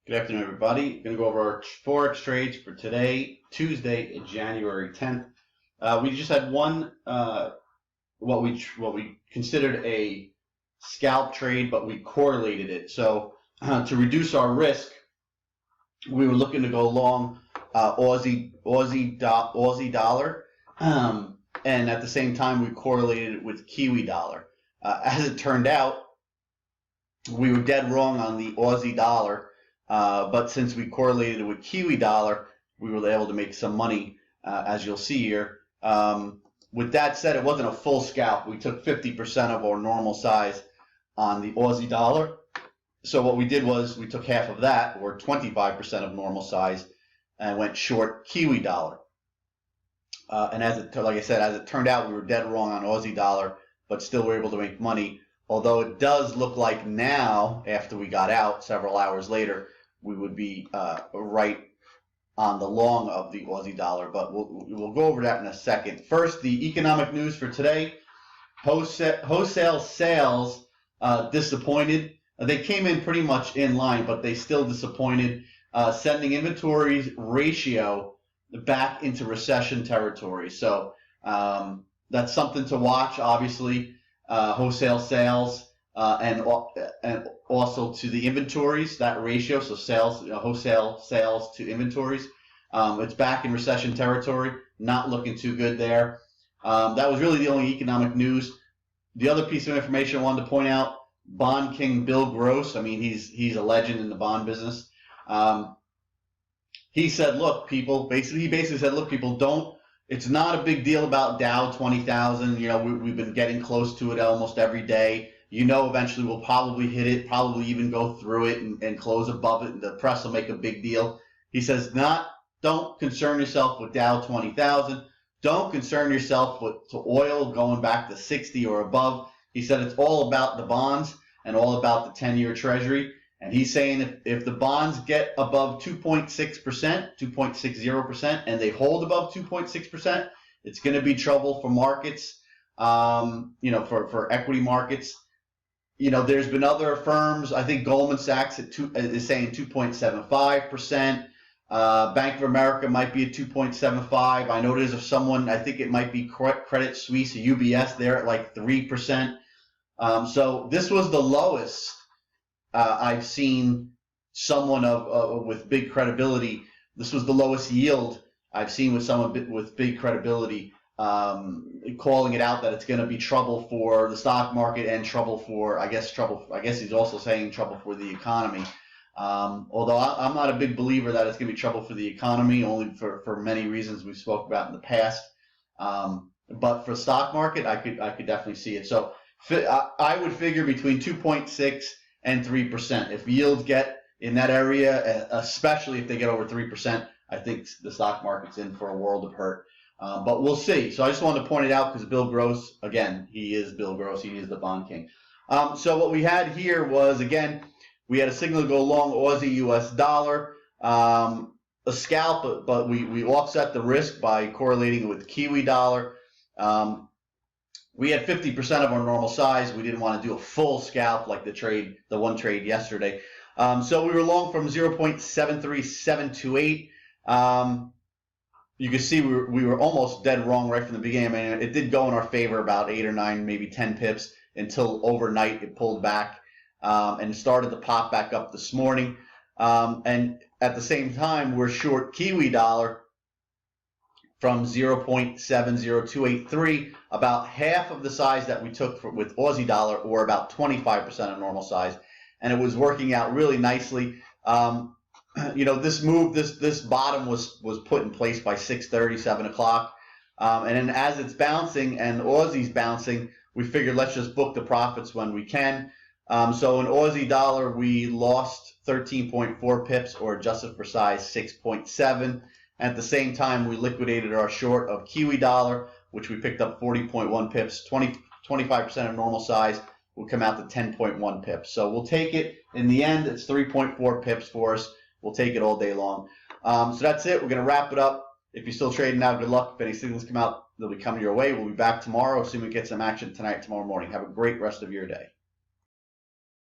Good afternoon, everybody. Going to go over our Forex trades for today, Tuesday, January 10th. We just had one, what we considered a scalp trade, but we correlated it. So to reduce our risk, we were looking to go long Aussie dollar, and at the same time we correlated it with Kiwi dollar. As it turned out, we were dead wrong on the Aussie dollar. But since we correlated it with Kiwi dollar, we were able to make some money, as you'll see here. With that said, it wasn't a full scalp. We took 50% of our normal size on the Aussie dollar. So what we did was we took half of that, or 25% of normal size, and went short Kiwi dollar. And like I said, as it turned out, we were dead wrong on Aussie dollar, but still were able to make money. Although it does look like now, after we got out several hours later, we would be right on the long of the Aussie dollar, but we'll go over that in a second. First, the economic news for today. Wholesale sales disappointed. They came in pretty much in line, but they still disappointed, sending inventories ratio back into recession territory. So that's something to watch, obviously. Wholesale sales and also to the inventories, that ratio, so sales, wholesale sales to inventories, it's back in recession territory, not looking too good there. That was really the only economic news. The other piece of information I wanted to point out, Bond King Bill Gross, I mean, he's a legend in the bond business. He said, look, people, he basically said, look, people, it's not a big deal about Dow 20,000. You know, we've been getting close to it almost every day. You know, eventually we'll probably hit it, probably even go through it and close above it, and the press will make a big deal. He says, don't concern yourself with Dow 20,000. Don't concern yourself with oil going back to 60 or above. He said it's all about the bonds and all about the 10-year Treasury. And he's saying if the bonds get above 2.6%, 2.60%, and they hold above 2.6%, it's going to be trouble for markets, for equity markets. You know, there's been other firms. I think Goldman Sachs is saying 2.75%. Bank of America might be at 2.75. I know there's someone, I think it might be Credit Suisse, UBS, they're at like 3%. So this was the lowest I've seen someone with big credibility. This was the lowest yield I've seen with someone with big credibility, calling it out that it's going to be trouble for the stock market and trouble for, I guess he's also saying trouble for the economy. Although I'm not a big believer that it's going to be trouble for the economy, only for many reasons we spoke about in the past. But for the stock market, I could definitely see it. So I would figure between 2.6 and 3%. If yields get in that area, especially if they get over 3%, I think the stock market's in for a world of hurt. But we'll see. So I just wanted to point it out because Bill Gross, again, he is Bill Gross. He is the bond king. So what we had here was, again, we had a signal to go long Aussie US dollar, a scalp, but we offset the risk by correlating it with Kiwi dollar. We had 50% of our normal size. We didn't want to do a full scalp like the one trade yesterday. So we were long from 0.73728. You can see we were almost dead wrong right from the beginning. I mean, it did go in our favor about 8 or 9, maybe 10 pips until overnight it pulled back and started to pop back up this morning. And at the same time, we're short Kiwi dollar from 0.70283, about half of the size that we took with Aussie dollar, or about 25% of normal size, and it was working out really nicely. You know, this move, this bottom was put in place by 6:30, 7 o'clock, and then as it's bouncing and Aussie's bouncing, we figured let's just book the profits when we can. So in Aussie dollar, we lost 13.4 pips, or adjusted for size 6.7. At the same time, we liquidated our short of Kiwi dollar, which we picked up 40.1 pips, 25% of normal size will come out to 10.1 pips. So we'll take it. In the end, it's 3.4 pips for us. We'll take it all day long. So that's it. We're going to wrap it up. If you're still trading now, good luck. If any signals come out, they'll be coming your way. We'll be back tomorrow, assuming we get some action tonight, tomorrow morning. Have a great rest of your day.